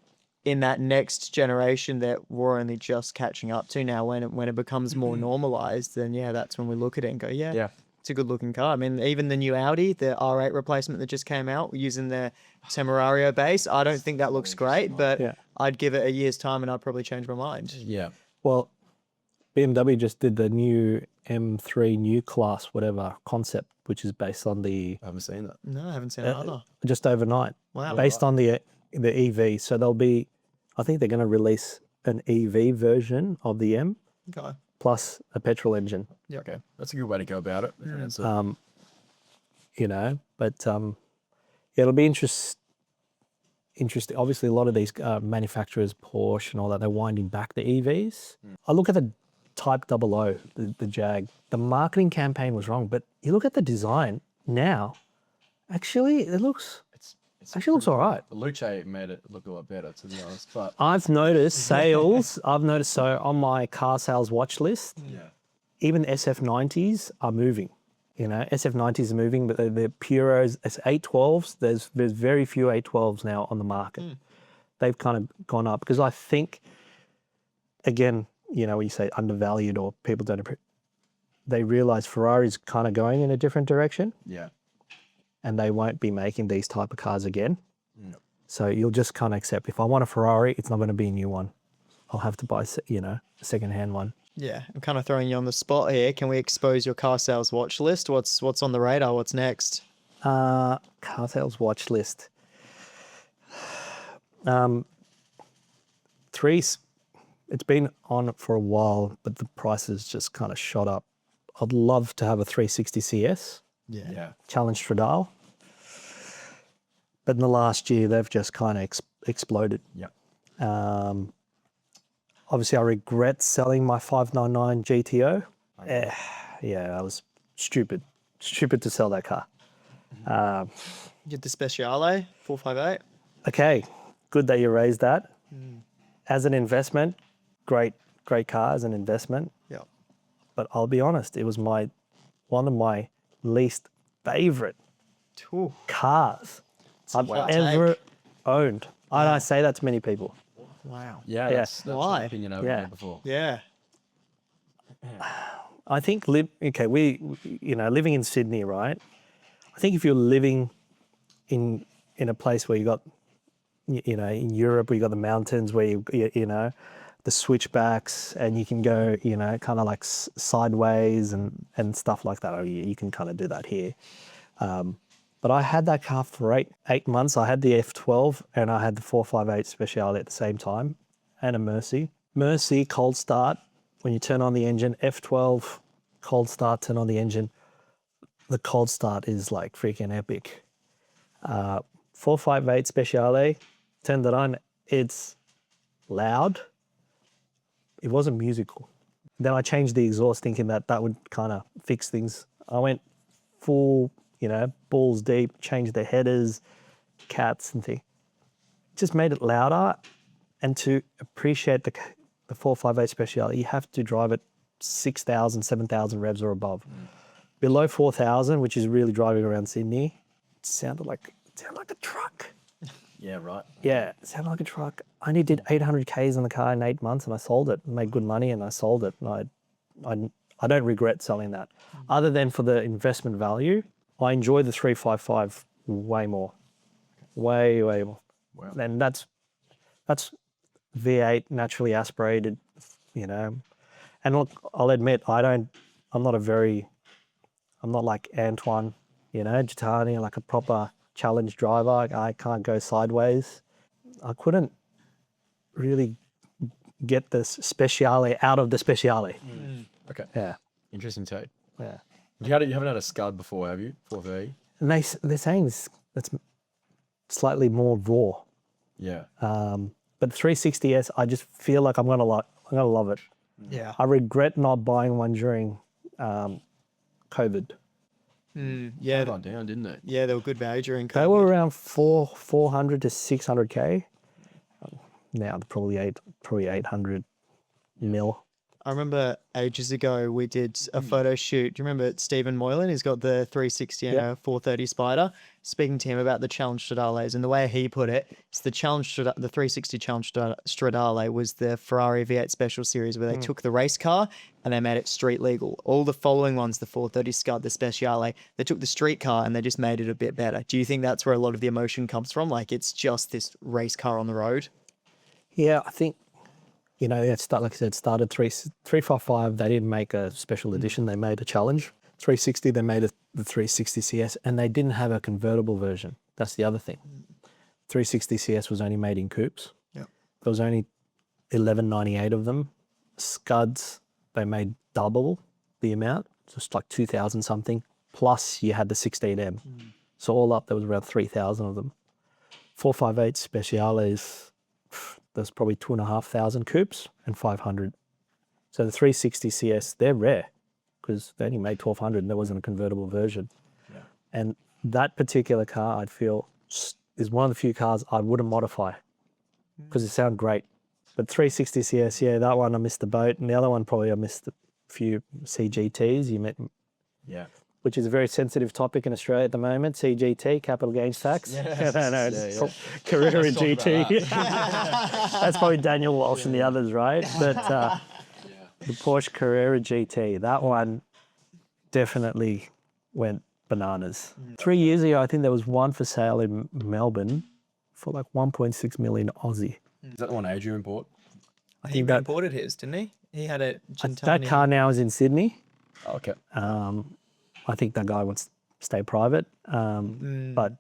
in that next generation that we're only just catching up to now. When it becomes more normalized, then that's when we look at it and go, it's a good looking car. I mean, even the new Audi, the R8 replacement that just came out using the Temerario base, I don't think that looks great, but I'd give it a year's time and I'd probably change my mind. Yeah. Well, BMW just did the new M3 new class, whatever concept, which is based on the. I haven't seen that. No, I haven't seen it either. Just overnight. Wow. Based on the EV. So I think they're going to release an EV version of the M Okay. plus a petrol engine. Yeah. Okay, that's a good way to go about it. That's You know, but it'll be interesting. Obviously, a lot of these manufacturers, Porsche and all that, they're winding back the EVs. I look at the Type 00, the Jag. The marketing campaign was wrong, but you look at the design now. Actually, it looks looks all right. The Luce made it look a lot better, to be honest. But I've noticed sales. I've noticed so on my car sales watch list. yeah, Even SF90s are moving. You know, SF90s are moving, but they're Puros. It's 812s. There's very few 812s now on the market. They've kind of gone up because I think, again, you know, when you say undervalued or people don't, they realize Ferrari's kind of going in a different direction, yeah, and they won't be making these type of cars again. So you'll just kind of accept, if I want a Ferrari, it's not going to be a new one. I'll have to buy, you know, a second-hand one. Yeah, I'm kind of throwing you on the spot here. Can we expose your car sales watch list? What's on the radar? What's next? Car sales watch list. It's been on for a while, but the prices just kind of shot up. I'd love to have a 360 CS, yeah. Challenge Stradale. But in the last year, they've just kind of exploded. Yeah. Obviously, I regret selling my 599 GTO. Yeah, I was stupid to sell that car. Get the Speciale 458. Okay, good that you raised that. As an investment, great car as an investment. Yeah. But I'll be honest, it was one of my least favorite Ooh. cars I've ever owned. I don't say that to many people. Wow. Yeah, Yeah. that's Why? an opinion I've Yeah. heard before. Yeah. I think living in Sydney, right? I think if you're living in a place where you got, you know, in Europe where you got the mountains, where you know, the switchbacks, and you can go, you know, kind of like sideways and stuff like that. Oh, you can kind of do that here. But I had that car for eight months. I had the F12 and I had the 458 Speciale at the same time, and a Mercy. Mercy cold start. When you turn on the engine, F12 cold start, turn on the engine. The cold start is like freaking epic. 458 Speciale, turned it on. It's loud. It wasn't musical. Then I changed the exhaust thinking that would kind of fix things. I went full, you know, balls deep, changed the headers, cats and things. Just made it louder. And to appreciate the 458 Speciale, you have to drive it 6,000, 7,000 revs or above. Below 4,000, which is really driving around Sydney, it sounded like a truck. Yeah, right. Yeah, it sounded like a truck. I only did 800 Ks on the car in 8 months and I sold it. Made good money and I sold it. And I don't regret selling that. Other than for the investment value, I enjoy the 355 way more. Way more. Wow. And that's V8 naturally aspirated, you know. And look, I'll admit, I'm not like Antoine, you know, Gitani, like a proper challenge driver. I can't go sideways. I couldn't really get the Speciale out of the Speciale. Okay. Yeah, Interesting take. yeah. You haven't had a Scud before, have you? 4V? And they're saying that's slightly more raw. Yeah. But 360S, I just feel like I'm gonna love it. Yeah. I regret not buying one during COVID. Yeah. Gone down, didn't it? Yeah, they were good value during They COVID. were around 400 to 600K. Now they're probably 800 mil. I remember ages ago we did a photo shoot. Do you remember Stephen Moylan? He's got the 360 and a 430 Spider. Speaking to him about the Challenge Stradales, and the way he put it, it's the 360 Challenge Stradale was the Ferrari V8 Special Series where they took the race car and they made it street legal. All the following ones, the 430 Scud, the Speciale, they took the street car and they just made it a bit better. Do you think that's where a lot of the emotion comes from? Like it's just this race car on the road? Yeah, I think, you know, like I said, started 355. They didn't make a special edition. They made a challenge. 360, they made the 360 CS, and they didn't have a convertible version. That's the other thing. 360 CS was only made in coupes. Yeah. There was only 1198 of them. Scuds, they made double the amount, just like 2,000 something, plus you had the 16M. So all up, there was around 3,000 of them. 458 Speciales, there's probably 2,500 coupes and 500. So the 360 CS, they're rare because they only made 1,200 and there wasn't a convertible version. Yeah. And that particular car, I'd feel, is one of the few cars I wouldn't modify because it sounds great. But 360 CS, yeah, that one I missed the boat. And the other one probably I missed a few CGTs. Yeah. Which is a very sensitive topic in Australia at the moment. CGT, capital gains tax. Yes. No, Carrera GT. That's probably Daniel Walsh and the others, right? But the Porsche Carrera GT, that one definitely went bananas. 3 years ago, I think there was one for sale in Melbourne for like 1.6 million Aussie. Is that the one Adrian bought? He imported his, didn't he? He had a that car now is in Sydney. Oh, okay. I think that guy wants to stay private, but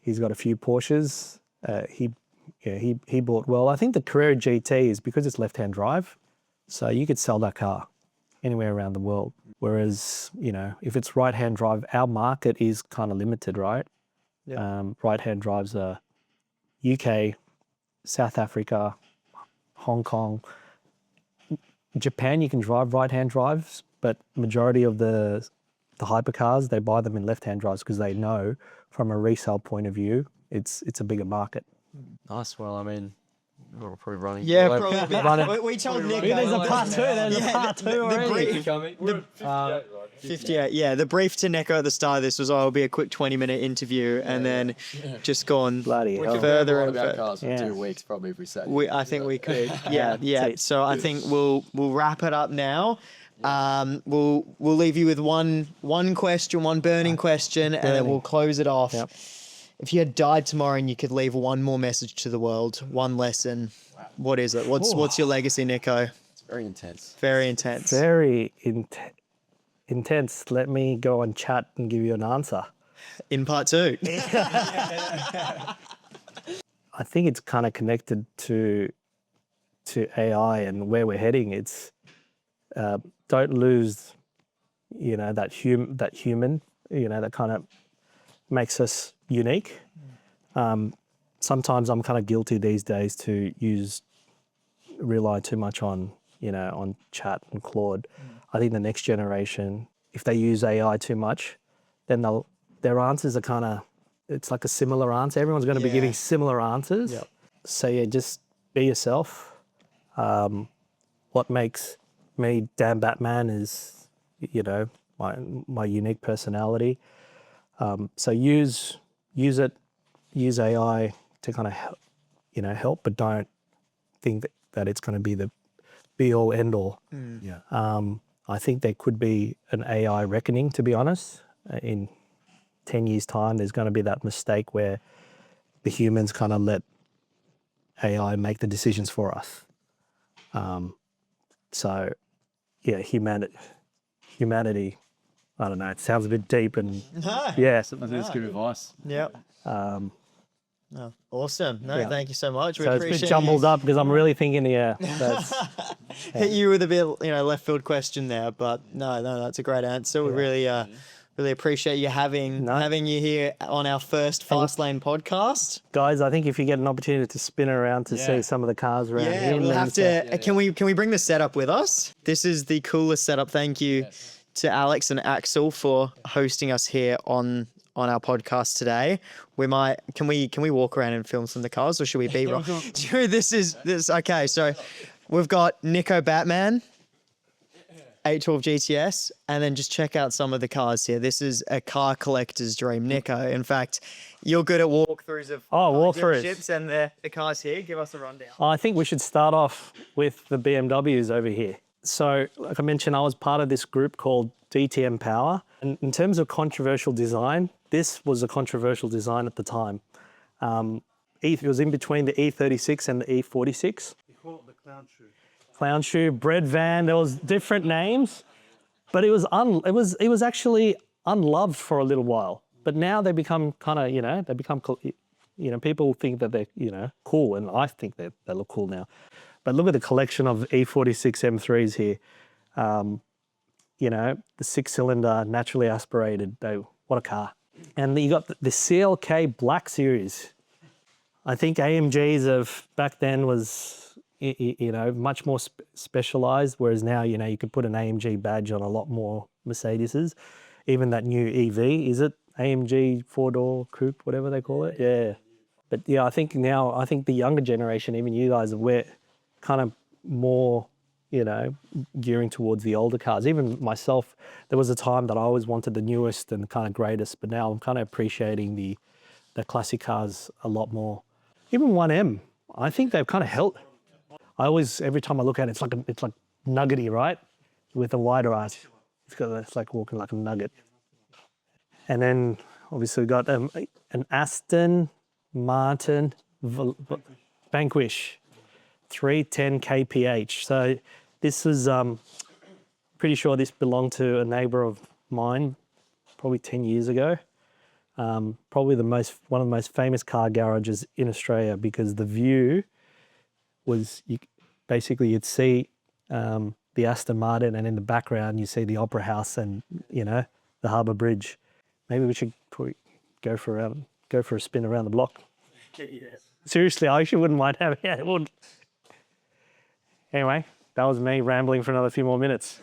he's got a few Porsches. He bought well. I think the Carrera GT is because it's left-hand drive, so you could sell that car anywhere around the world. Whereas, you know, if it's right-hand drive, our market is kind of limited, right? Yeah. Right-hand drives are UK, South Africa, Hong Kong. Japan, you can drive right-hand drives, but majority of the hypercars, they buy them in left-hand drives because they know from a resale point of view, it's a bigger market. Nice. Well, I mean, we're probably running. Yeah, probably. We told Nick. There's a part two. There's a part two already. We're 58, right? 58, yeah. The brief to Neko at the start of this was, it'll be a quick 20-minute interview, and then just gone bloody hell. further and about further. cars for 2 weeks, probably, if we sat. I think we could. Yeah. So I think we'll wrap it up now. We'll leave you with one question, one burning question, and then we'll close it off. Yep. If you had died tomorrow and you could leave one more message to the world, one lesson, what is it? What's your legacy, Neko? It's very intense. Very intense. Very intense. Let me go and chat and give you an answer. In part 2. I think it's kind of connected to AI and where we're heading. It's don't lose, you know, that human, you know, that kind of makes us unique. Sometimes I'm kind of guilty these days to rely too much on, you know, on chat and Claude. I think the next generation, if they use AI too much, then their answers are kind of, it's like a similar answer. Everyone's going to be giving similar answers. Yep. So yeah, just be yourself. What makes me DAMMNN is, you know, my unique personality. So use AI to kind of help, but don't think that it's going to be the be all end all. I think there could be an AI reckoning, to be honest. In 10 years' time, there's going to be that mistake where the humans kind of let AI make the decisions for us. So, yeah, humanity. I don't know. It sounds a bit deep, and That's good advice. Yep. Awesome. No, thank you so much. We so appreciate it's a bit jumbled up because I'm really thinking, that's hit you with a bit, left field question there, but no, that's a great answer. We really appreciate you having you here on our first Fast Lane podcast. Guys, I think if you get an opportunity to spin around to see some of the cars around here, we'll have to. Can we bring the setup with us? This is the coolest setup. Thank you to Alex and Axel for hosting us here on our podcast today. Can we walk around and film some of the cars, or should we be wrong? This okay. So we've got Neko Batman, 812 GTS, and then just check out some of the cars here. This is a car collector's dream, Neko. In fact, you're good at walkthroughs of dealerships and the cars here. Give us a rundown. I think we should start off with the BMWs over here. So, like I mentioned, I was part of this group called DTM Power. And in terms of controversial design, this was a controversial design at the time. It was in between the E36 and the E46. We call it the clown shoe. Clown shoe, bread van. There was different names, but it was actually unloved for a little while. But now they become kind of, people think that they're, cool, and I think they look cool now. But look at the collection of E46 M3s here. You know, the 6-cylinder, naturally aspirated. What a car. And you got the CLK Black Series. I think AMGs of back then was, you know, much more specialized, whereas now, you know, you could put an AMG badge on a lot more Mercedeses. Even that new EV, is it AMG 4-door coupe, whatever they call it? Yeah. But yeah, I think the younger generation, even you guys, we're kind of more, you know, gearing towards the older cars. Even myself, there was a time that I always wanted the newest and kind of greatest, but now I'm kind of appreciating the classic cars a lot more. Even 1M, I think they've kind of held. I always, every time I look at it, it's like nuggety, right? With the wider eyes. It's like walking like a nugget. And then obviously we got an Aston Martin Vanquish 310 kph. So this was, pretty sure this belonged to a neighbor of mine probably 10 years ago. Probably one of the most famous car garages in Australia, because the view was, you'd see the Aston Martin, and in the background you see the Opera House and, you know, the Harbour Bridge. Maybe we should probably go for a spin around the block. Seriously, I actually wouldn't mind having it. Anyway, that was me rambling for another few more minutes.